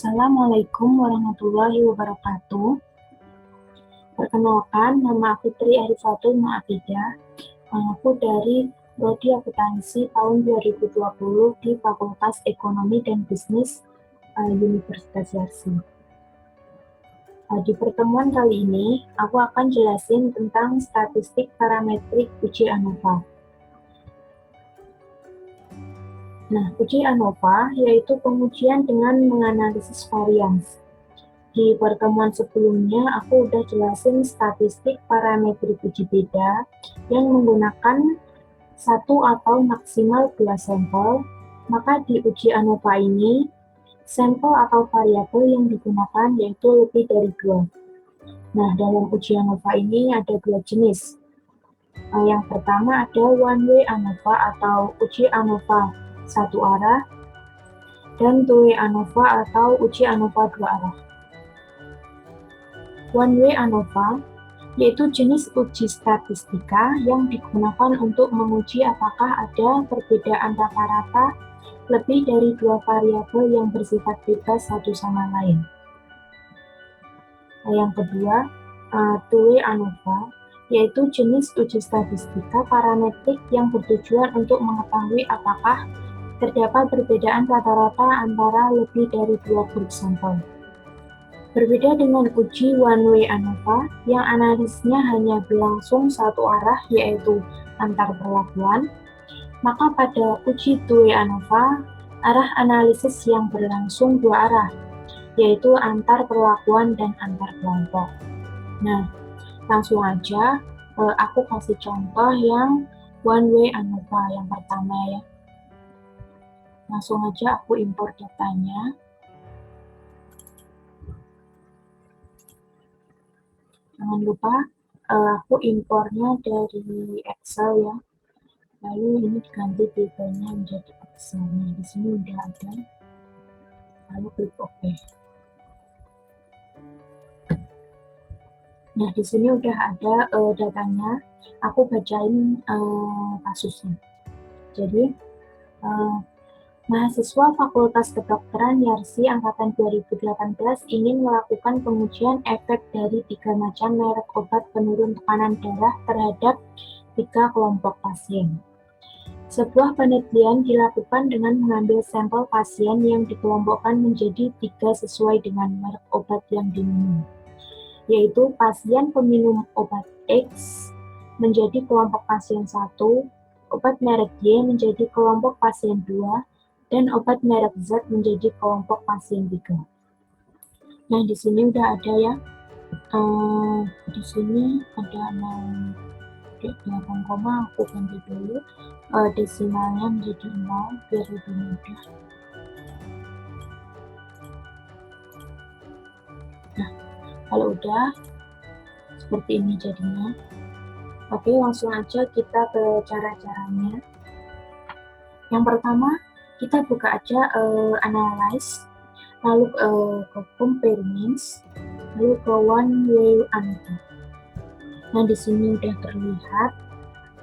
Assalamualaikum warahmatullahi wabarakatuh. Perkenalkan, nama aku Tri Arifatul Mu'afidah. Aku dari Prodi Akuntansi tahun 2020 di Fakultas Ekonomi dan Bisnis Universitas Yarsi. Di pertemuan kali ini, aku akan jelasin tentang statistik parametrik uji ANOVA. Nah, uji ANOVA yaitu pengujian dengan menganalisis varians. Di pertemuan sebelumnya, aku udah jelasin statistik parametrik uji beda yang menggunakan satu atau maksimal 2 sampel. Maka di uji ANOVA ini, sampel atau variabel yang digunakan yaitu lebih dari 2. Nah, dalam uji ANOVA ini ada 2 jenis. Yang pertama ada one way ANOVA atau uji ANOVA satu arah, dan two way ANOVA atau uji ANOVA 2 arah. One way ANOVA yaitu jenis uji statistika yang digunakan untuk menguji apakah ada perbedaan rata-rata lebih dari 2 variabel yang bersifat bebas satu sama lain. Yang kedua, two-way ANOVA yaitu jenis uji statistika parametrik yang bertujuan untuk mengetahui apakah terdapat perbedaan rata-rata antara lebih dari 2 grup sampel. Berbeda dengan uji one-way ANOVA yang analisisnya hanya berlangsung satu arah yaitu antar perlakuan, maka pada uji two-way ANOVA, arah analisis yang berlangsung 2 arah, yaitu antar perlakuan dan antar kelompok. Nah, langsung aja aku kasih contoh yang one-way ANOVA yang pertama ya. Langsung aja aku impor datanya. Jangan lupa aku impornya dari Excel ya. Lalu ini diganti tabelnya menjadi Excel. Nah, di sini udah ada. Lalu klik OK. Nah, di sini udah ada datanya. Aku bacain kasusnya. Jadi, mahasiswa Fakultas Kedokteran Yarsi Angkatan 2018 ingin melakukan pengujian efek dari 3 macam merek obat penurun tekanan darah terhadap 3 kelompok pasien. Sebuah penelitian dilakukan dengan mengambil sampel pasien yang dikelompokkan menjadi 3 sesuai dengan merek obat yang diminum, yaitu pasien peminum obat X menjadi kelompok pasien 1, obat merek Y menjadi kelompok pasien 2, dan obat merek Z menjadi kelompok pasien 3. Nah, di sini udah ada ya. Di sini ada 0,8, aku ganti dulu desimalnya menjadi 0 biar lebih mudah. Nah, kalau udah seperti ini jadinya. Oke, langsung aja kita ke cara-caranya. Yang pertama, kita buka aja analyze, lalu ke compare means, lalu ke one way ANOVA. Nah, di sini udah terlihat.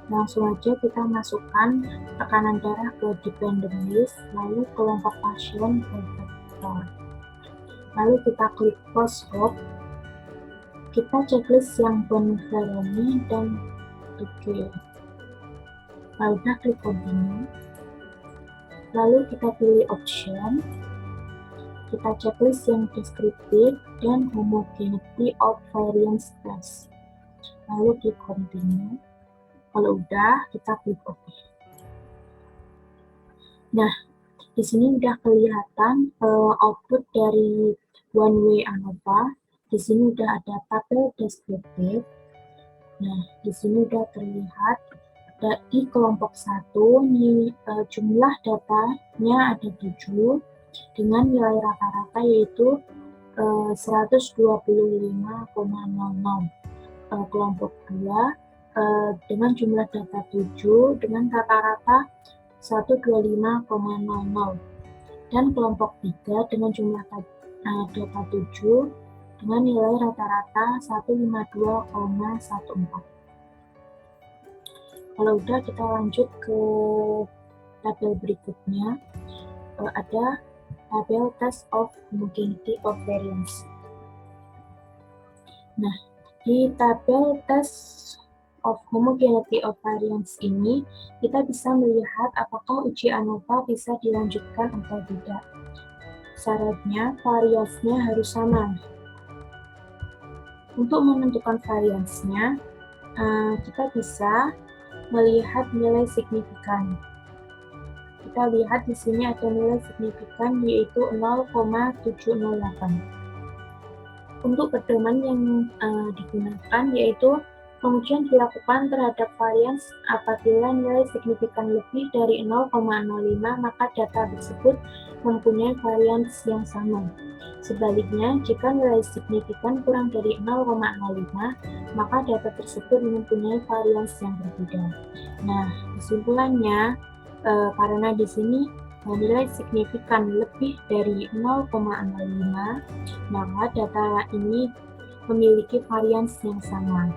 Langsung aja kita masukkan tekanan darah ke dependent list, lalu kelompok pasien ke vektor. Lalu kita klik post scope. Kita checklist yang Bonferroni dan Tuque. Lalu kita klik continue. Lalu kita pilih option, kita checklist yang descriptive dan homogeneity of variance test. Lalu klik continue. Kalau udah, kita klik OK. Nah, di sini udah kelihatan output dari one way ANOVA. Di sini udah ada tabel deskriptif. Nah, di sini udah terlihat di kelompok 1 nih, jumlah datanya ada 7 dengan nilai rata-rata yaitu 125,00. Kelompok 2 dengan jumlah data 7 dengan rata-rata 125,00, dan kelompok 3 dengan jumlah data 7 dengan nilai rata-rata 152,14. Kalau udah, kita lanjut ke tabel berikutnya. Ada tabel test of homogeneity of variance. Nah, di tabel test of homogeneity of variance ini, kita bisa melihat apakah uji ANOVA bisa dilanjutkan atau tidak. Syaratnya, variansnya harus sama. Untuk menentukan variansnya, kita bisa melihat nilai signifikan. Kita lihat di sini ada nilai signifikan yaitu 0,708. Untuk pedoman yang digunakan yaitu pengujian dilakukan terhadap varians apabila nilai signifikan lebih dari 0,05 maka data tersebut mempunyai varians yang sama. Sebaliknya, jika nilai signifikan kurang dari 0,05 maka data tersebut mempunyai varians yang berbeda. Nah, kesimpulannya karena di sini nilai signifikan lebih dari 0,05 maka data ini memiliki varians yang sama.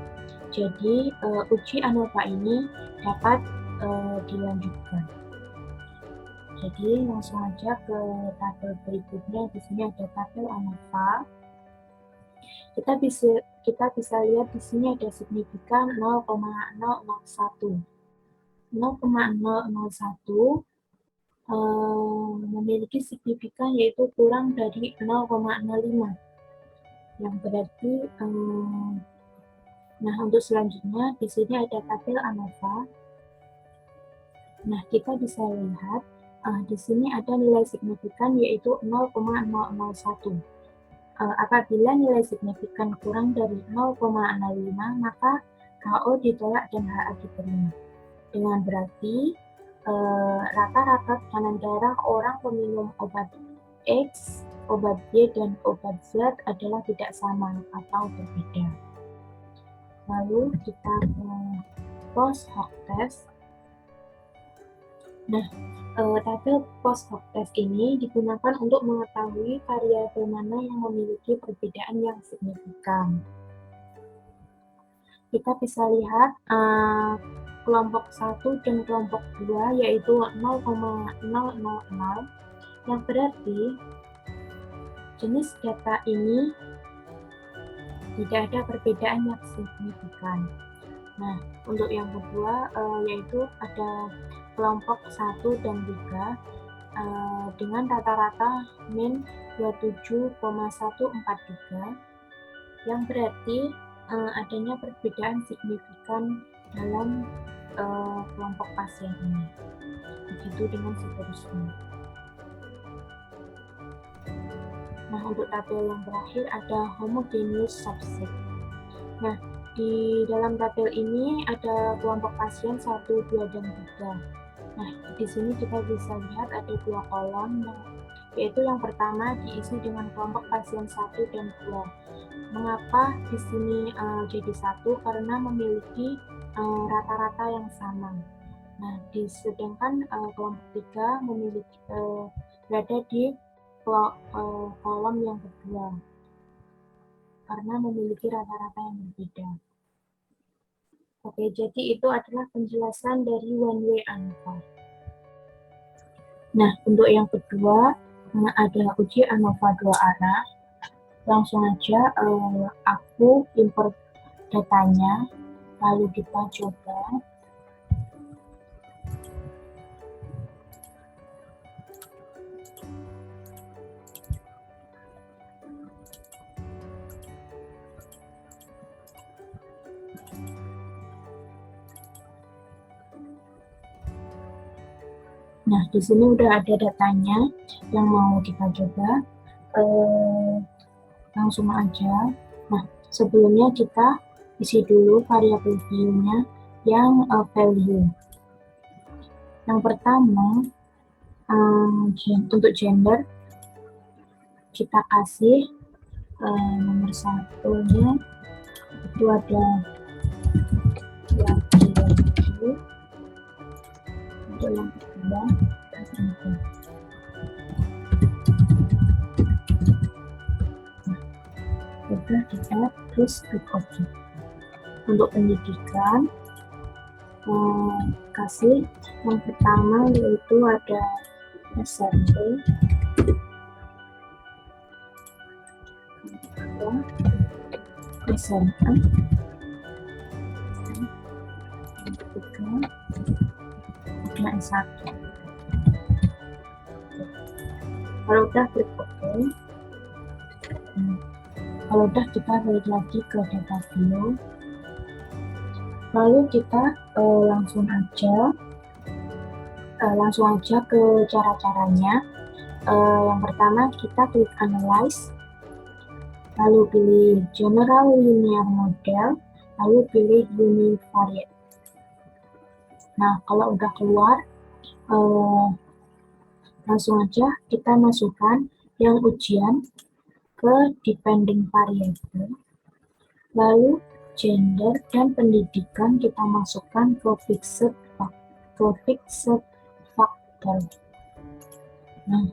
Jadi uji ANOVA ini dapat dilanjutkan. Jadi langsung aja ke tabel berikutnya. Di sini ada tabel ANOVA. Kita bisa lihat di sini ada signifikan 0,001. 0,001 memiliki signifikan yaitu kurang dari 0,05. Yang berarti nah, untuk selanjutnya di sini ada tabel ANOVA. Nah, kita bisa lihat di sini ada nilai signifikan yaitu 0,001. Apabila nilai signifikan kurang dari 0,05 maka HO ditolak dan HA diterima. Dengan berarti rata-rata tekanan darah orang peminum obat X, obat Y, dan obat Z adalah tidak sama atau berbeda. Lalu kita ke post hoc test. Nah, tabel post hoc test ini digunakan untuk mengetahui variabel mana yang memiliki perbedaan yang signifikan. Kita bisa lihat kelompok 1 dan kelompok 2 yaitu 0,000, yang berarti jenis data ini tidak ada perbedaan yang signifikan. Nah, untuk yang kedua yaitu ada kelompok 1 dan 3 dengan rata-rata min 27,143 yang berarti adanya perbedaan signifikan dalam kelompok pasien ini. Begitu dengan seterusnya. Nah, untuk tabel yang terakhir ada homogeneous subset. Nah, di dalam tabel ini ada kelompok pasien 1, 2, dan 3. Nah, di sini kita bisa lihat ada 2 kolom, yaitu yang pertama diisi dengan kelompok pasien 1 dan 2. Mengapa di sini jadi 1? Karena memiliki rata-rata yang sama. Nah, sedangkan kelompok 3 memiliki berada di kolom yang kedua karena memiliki rata-rata yang berbeda. Oke, jadi itu adalah penjelasan dari one way ANOVA. Nah, untuk yang kedua ada uji ANOVA 2 arah. Langsung aja aku import datanya, lalu kita coba. Nah, di sini udah ada datanya yang mau kita coba. Langsung aja. Nah, sebelumnya kita isi dulu variabel view-nya yang value. Yang pertama, untuk gender, kita kasih nomor 1-nya itu ada laki-laki. Untuk yang kedua, perempuan. Sudah di-add terus klik OK. Untuk pendidikan kasih yang pertama yaitu ada SMP, SMA, yang ketiga S1. Kalau udah klik OK. Kalau udah, kita balik lagi ke data view. Lalu kita langsung aja ke cara-caranya. Yang pertama, kita klik Analyze, lalu pilih General Linear Model, lalu pilih Univariate. Nah, kalau udah keluar, langsung aja kita masukkan yang ujian ke Dependent Variable, lalu gender dan pendidikan kita masukkan ke Fixed Factor. Nah,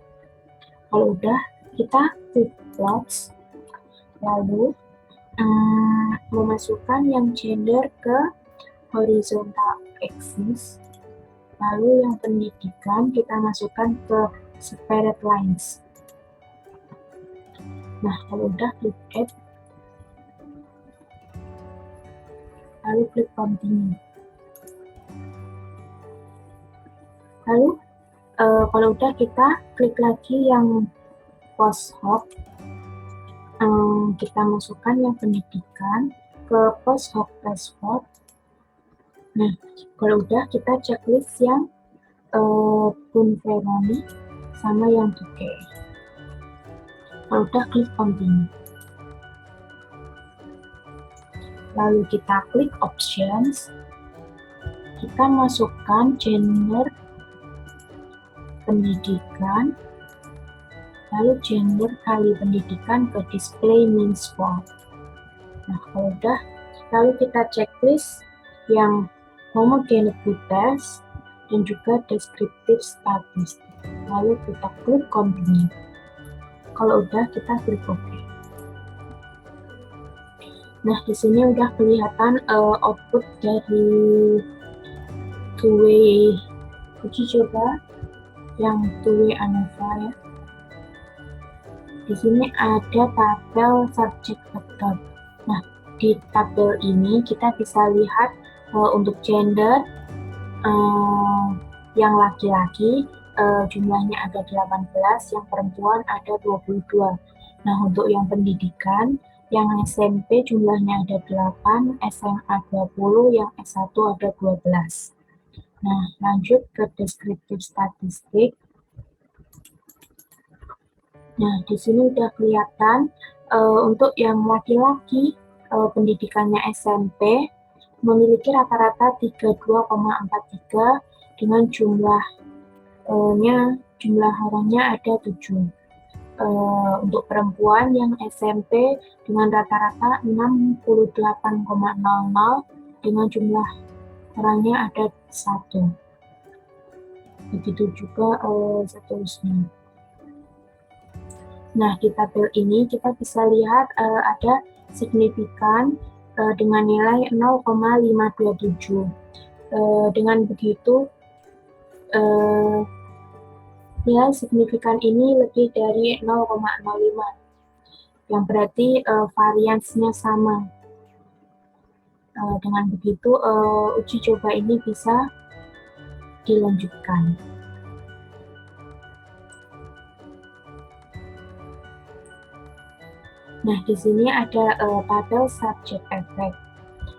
kalau udah, kita klik Plots, lalu memasukkan yang gender ke horizontal axis, lalu yang pendidikan kita masukkan ke separate lines. Nah, kalau udah, klik Add, lalu klik Continue. Lalu kalau udah, kita klik lagi yang post hoc, kita masukkan yang pendidikan ke post hoc passport. Nah, kalau udah, kita checklist yang Punveroni sama yang Tuke. Kalau udah, klik Continue. Lalu kita klik Options, kita masukkan gender, pendidikan, lalu gender kali pendidikan ke display means form. Nah, kalau udah, lalu kita checklist yang homogeneity test dan juga descriptive statistik. Lalu kita klik Continue. Kalau udah, kita klik OK. Nah, di sini udah kelihatan output dari two-way uji coba yang two-way ANOVA ya. Di sini ada tabel subject factor. Nah, di tabel ini kita bisa lihat untuk gender yang laki-laki jumlahnya ada 18, yang perempuan ada 22. Nah, untuk yang pendidikan, yang SMP jumlahnya ada 8, SMA 20, yang S1 ada 12. Nah, lanjut ke descriptive statistik. Nah, di sini udah kelihatan untuk yang laki-laki pendidikannya SMP memiliki rata-rata 32,43 dengan jumlah harinya ada 7. Untuk perempuan yang SMP dengan rata-rata 68,00 dengan jumlah orangnya ada 1. Begitu juga seterusnya. Nah, di tabel ini kita bisa lihat ada signifikan dengan nilai 0,527. Dengan begitu, nilai signifikan ini lebih dari 0,05, yang berarti variansnya sama. Dengan begitu, uji coba ini bisa dilanjutkan. Nah, di sini ada tabel subject effect.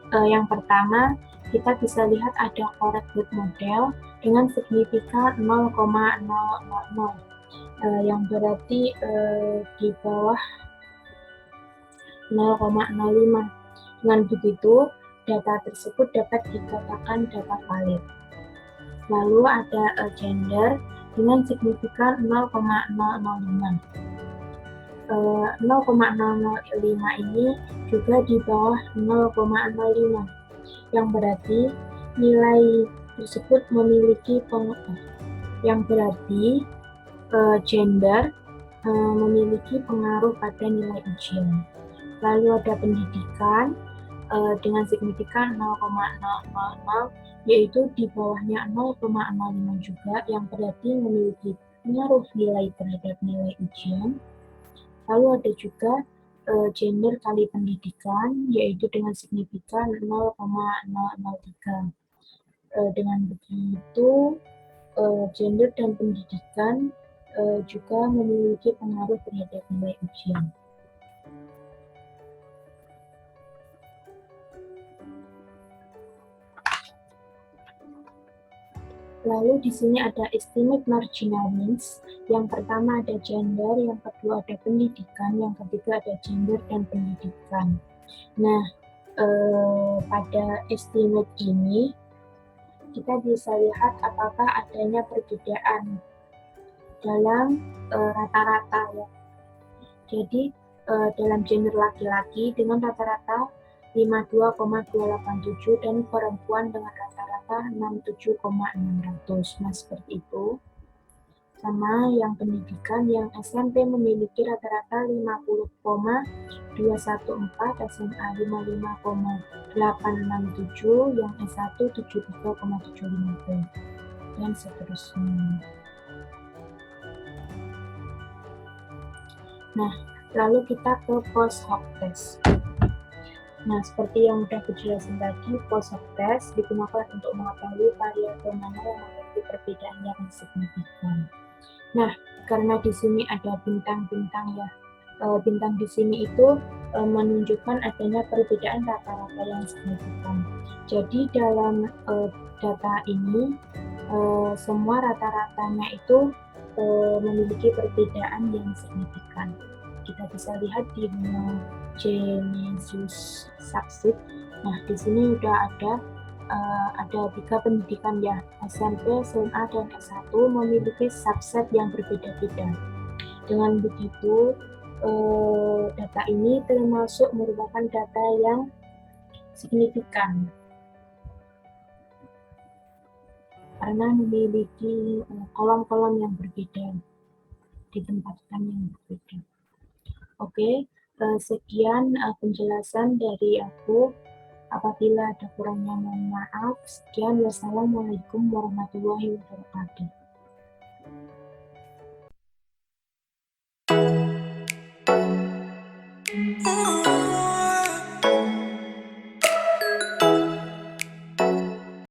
Yang pertama, kita bisa lihat ada corrected model dengan signifikan 0,000, yang berarti di bawah 0,05. Dengan begitu, data tersebut dapat dikatakan data valid. Lalu ada gender dengan signifikan 0,005. 0,005 ini juga di bawah 0,05, yang berarti nilai tersebut memiliki gender memiliki pengaruh pada nilai ujian. Lalu ada pendidikan dengan signifikan 0,000, yaitu di bawahnya 0,05 juga, yang berarti memiliki pengaruh nilai terhadap nilai ujian. Lalu ada juga gender kali pendidikan, yaitu dengan signifikan 0,003. Dengan begitu, gender dan pendidikan juga memiliki pengaruh terhadap nilai ujian. Lalu di sini ada estimate marginal means. Yang pertama ada gender, yang kedua ada pendidikan, yang ketiga ada gender dan pendidikan. Nah, pada estimate ini kita bisa lihat apakah adanya perbedaan dalam rata-rata ya. Jadi dalam gender laki-laki dengan rata-rata 52,287 dan perempuan dengan rata-rata 67,600. Nah, seperti itu. Sama yang pendidikan, yang SMP memiliki rata-rata 50,214, SMA 55,867, yang S1 73,750, dan seterusnya. Nah, lalu kita ke post hoc test. Nah, seperti yang sudah dijelasin tadi, post hoc test digunakan untuk mengetahui variabel mana yang memiliki perbedaan yang signifikan. Nah, karena di sini ada bintang-bintang ya, bintang di sini itu menunjukkan adanya perbedaan rata-rata yang signifikan. Jadi dalam data ini semua rata-ratanya itu memiliki perbedaan yang signifikan. Kita bisa lihat di Genesis subset. Nah, di sini udah ada 3 pendidikan ya, SMP, SMA, dan S1 memiliki subset yang berbeda-beda. Dengan begitu, data ini termasuk merupakan data yang signifikan karena memiliki kolom-kolom yang berbeda, ditempatkan yang berbeda. Oke, sekian penjelasan dari aku. Apabila ada kurangnya mohon maaf. Sekian, wassalamualaikum warahmatullahi wabarakatuh.